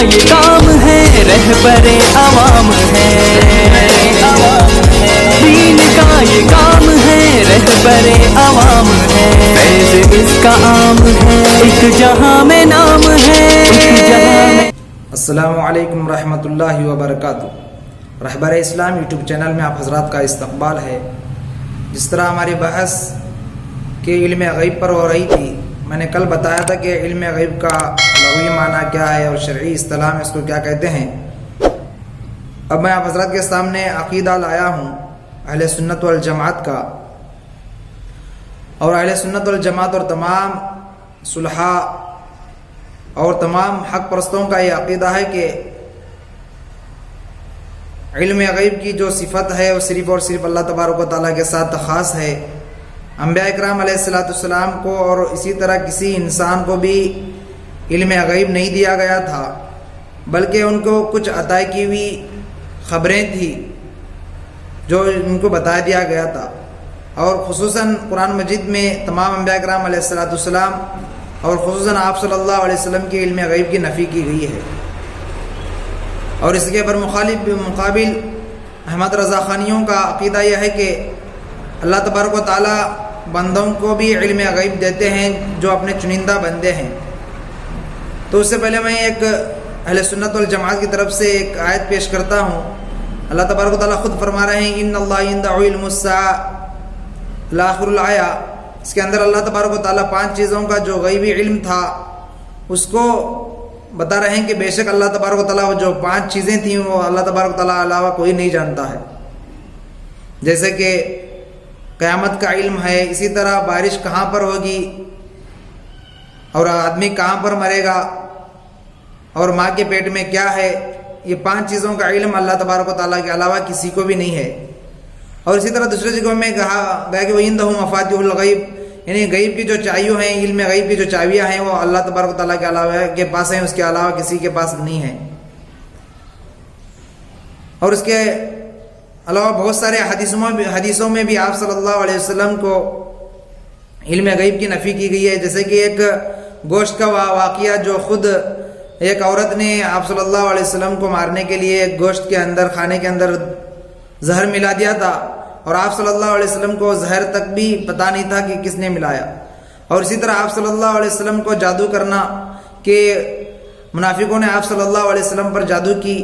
ये काम है, रहबरे अवाम है। दीन का ये काम है, रहबरे अवाम है। फैज़ इसका आम है, एक जहां में नाम है, एक जहां में। अस्सलामु अलैकुम रहमतुल्लाहि व बरकातुहू। रहबर इस्लाम यूट्यूब चैनल में आप हजरात का इस्तकबाल है। जिस तरह हमारी बहस के इल्म गैब पर हो रही थी, मैंने कल बताया था कि इल्म गैब का लग़वी माना क्या है और शरई इस्तिलाह में इसको क्या कहते हैं। अब मैं आप हजरात के सामने अक़ीदा लाया हूँ अहले सुन्नत वल जमात का। और अहले सुन्नत वल जमात और तमाम सुलहा और तमाम हक़ परस्तों का ये अक़ीदा है कि इल्म गैब की जो सिफत है वो सिर्फ़ और सिर्फ अल्लाह तबारक व तआला के साथ ख़ास है। अंबिया इकराम अलैहिस्सलाम को और इसी तरह किसी इंसान को भी इल्म गैब नहीं दिया गया था, बल्कि उनको कुछ अता की हुई ख़बरें थी जो उनको बता दिया गया था। और ख़ुसूसन कुरान मजीद में तमाम अंबिया इकराम अलैहिस्सलाम और ख़ुसूसन आप सल्लल्लाहु अलैहि वसल्लम के इल्म गैब की नफ़ी की गई है। और इसके पर मुकाबिल अहमद रज़ा ख़ानियों का अक़ीदा यह है कि अल्लाह तबारक व तआला बंदों को भी इल्म गैब देते हैं जो अपने चुनिंदा बंदे हैं। तो उससे पहले मैं एक अहले सुन्नत वल जमात की तरफ से एक आयत पेश करता हूँ। अल्लाह तबारक व तआला ख़ुद फरमा रहे हैं इन्नल्लाह इंदहु इल्मुस्साअ आखिरुल आया। इसके अंदर अल्लाह तबारक व तआला 5 चीज़ों का जो गैबी इल्म था उसको बता रहे हैं कि बेशक अल्लाह तबारक व तआला जो 5 चीज़ें थीं वो अल्लाह तबारक व तआला अलावा कोई नहीं जानता है। जैसे कि क़यामत का इल्म है, इसी तरह बारिश कहाँ पर होगी और आदमी कहाँ पर मरेगा और माँ के पेट में क्या है। ये 5 चीज़ों का इल्म अल्लाह तबारक व तआला के अलावा किसी को भी नहीं है। और इसी तरह दूसरे जगहों में कहा गया कि वइंदहु मफ़ातिहुल गैब, यानी गैब की जो चाबियाँ हैं, इल्म गैब की जो चाबियाँ हैं वो अल्लाह तबारक व तआला के अलावा के पास हैं, उसके अलावा किसी के पास नहीं है। और उसके अलावा बहुत सारे हदीसों में भी आप सल्लल्लाहु अलैहि वसल्लम को इल्म गैब की नफ़ी की गई है। जैसे कि एक गोश्त का वाक़िया जो खुद एक औरत ने आप सल्लल्लाहु अलैहि वसल्लम को मारने के लिए गोश्त के अंदर, खाने के अंदर जहर मिला दिया था और आप सल्लल्लाहु अलैहि वसल्लम को जहर तक भी पता नहीं था कि किसने मिलाया। और इसी तरह आप सल्लल्लाहु अलैहि वसल्लम को जादू करना कि मुनाफिकों ने आप सल्लल्लाहु अलैहि वसल्लम पर जादू की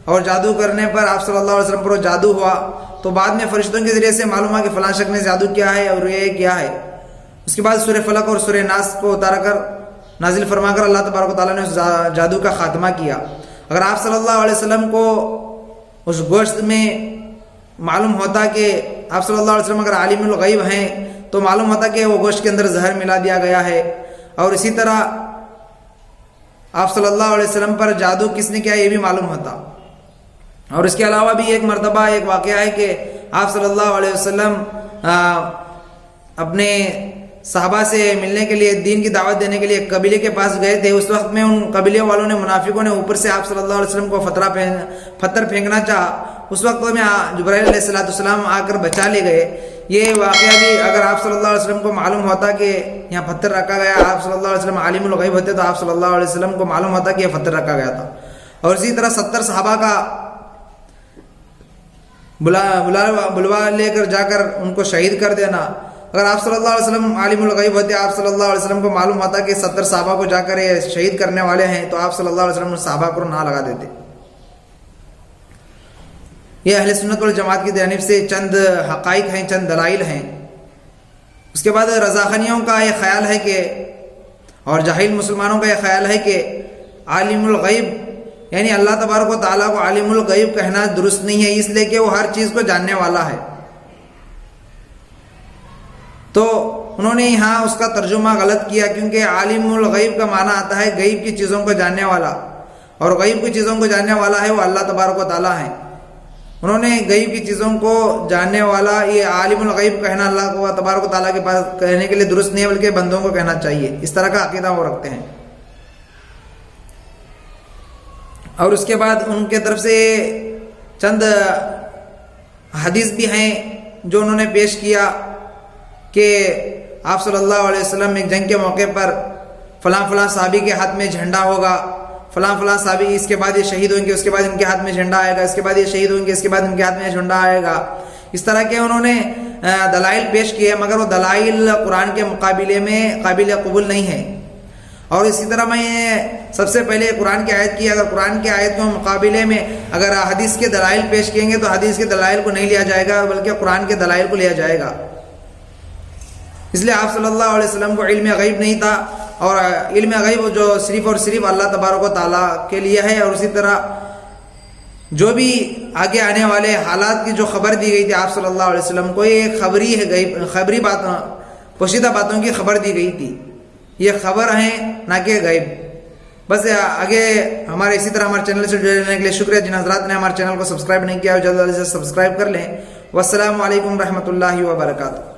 और जादू करने पर आप सल्लल्लाहु अलैहि वसल्लम पर जादू हुआ, तो बाद में फरिश्तों के ज़रिए से मालूम हुआ कि फ़लाँ शख्स ने जादू किया है और ये क्या है। उसके बाद सूरह फलक और सूरह नास को उतार कर नाजिल फरमाकर अल्लाह तबारक व तआला ने उस जादू का ख़ात्मा किया। अगर आप सल्लल्लाहु अलैहि वसल्लम को उस गोश्त में मालूम होता कि आप सल्लल्लाहु अलैहि वसल्लम अगर आलिमुल गैब हैं तो मालूम होता कि वो गोश्त के अंदर जहर मिला दिया गया है। और इसी तरह आप सल्लल्लाहु अलैहि वसल्लम पर जादू किसने किया ये भी मालूम होता। और इसके अलावा भी एक मरतबा एक वाक़या है कि आप सल्लल्लाहु अलैहि वसल्लम अपने सहाबा से मिलने के लिए, दीन की दावत देने के लिए एक कबीले के पास गए थे। उस वक्त में उन कबीले वालों ने, मुनाफिकों ने ऊपर से आप सल्लल्लाहु अलैहि वसल्लम को पत्थर फेंकना चाहा। उस वक्त में जिब्राइल अलैहिस्सलाम आकर बचा ले गए। ये वाक़या भी अगर आप सल्लल्लाहु अलैहि वसल्लम को मालूम होता कि यहाँ पत्थर रखा गया, आप सल्लल्लाहु अलैहि वसल्लम आलिमुल गैब होते तो आप सल्लल्लाहु अलैहि वसल्लम को मालूम होता कि यह पत्थर रखा गया था। और इसी तरह 70 सहाबा का बुलवा लेकर जाकर उनको शहीद कर देना। अगर आप सल्लल्लाहु अलैहि वसल्लम आलिमुल गैब होते, आप सल्लल्लाहु अलैहि वसल्लम को मालूम होता कि 70 सहाबा को जाकर ये शहीद करने वाले हैं, तो आप सल्लल्लाहु अलैहि वसल्लम सहाबा को ना लगा देते। ये अहले सुन्नत वल जमात की जानिब से चंद हक़ाइक़ हैं, चंद दलाइल हैं। उसके बाद रज़ाख़ानियों का ये ख्याल है कि, और जाहिल मुसलमानों का ये ख्याल है कि आलिमुल गैब यानी अल्लाह तबारक व तआला को आलिमुल गैब कहना दुरुस्त नहीं है, इसलिए कि वो हर चीज़ को जानने वाला है। तो उन्होंने यहाँ उसका तर्जुमा गलत किया, क्योंकि आलिमुल गैब का माना आता है गैब की चीज़ों को जानने वाला, और गैब की चीज़ों को जानने वाला है वो अल्लाह तबारक व तआला है। उन्होंने गैब की चीज़ों को जानने वाला, ये आलिमुल गैब कहना अल्लाह को तबारक व तआला के पास कहने के लिए दुरुस्त नहीं है, बल्कि बंदों को कहना चाहिए। इस तरह का अकीदा वो रखते हैं। और उसके बाद उनके तरफ से चंद हदीस भी हैं जो उन्होंने पेश किया कि आप सल्लल्लाहु अलैहि वसल्लम एक जंग के मौके पर फ़लाँ फ़लाँ साहबी के हाथ में झंडा होगा فلاں فلاں صحابی اس کے بعد یہ شہید ہوئیں گے، اس کے بعد ان کے ہاتھ میں جھنڈا آئے گا، اس کے بعد یہ شہید ہوئیں گے، اس کے بعد ان کے ہاتھ میں جھنڈا آئے گا، اس طرح کے انہوں نے دلائل پیش کیے، مگر وہ دلائل قرآن کے مقابلے میں قابل قبول نہیں ہے۔ اور اسی طرح میں سب سے پہلے قرآن کی آیت کی، اگر قرآن کی آیت کے مقابلے میں اگر حدیث کے دلائل پیش کیے گے تو حدیث کے دلائل کو نہیں لیا جائے گا بلکہ قرآن کے دلائل کو لیا جائے گا۔ اس لیے آپ صلی اللہ علیہ وسلم کو علم غیب نہیں تھا، اور علم غیب جو صرف اور صرف اللہ تبارک و تعالیٰ کے لیے ہے، اور اسی طرح جو بھی آگے آنے والے حالات کی جو خبر دی گئی تھی آپ صلی اللہ علیہ وسلم کو، یہ خبری ہے، خبری باتوں، پوشیدہ باتوں کی خبر دی گئی تھی، یہ خبر ہیں نہ کہ غیب۔ بس آگے ہمارے اسی طرح ہمارے چینل سے جڑنے کے لیے شکریہ۔ جن حضرات نے ہمارے چینل کو سبسکرائب نہیں کیا جلد سے سبسکرائب کر لیں۔ والسلام علیکم رحمۃ اللہ وبرکاتہ۔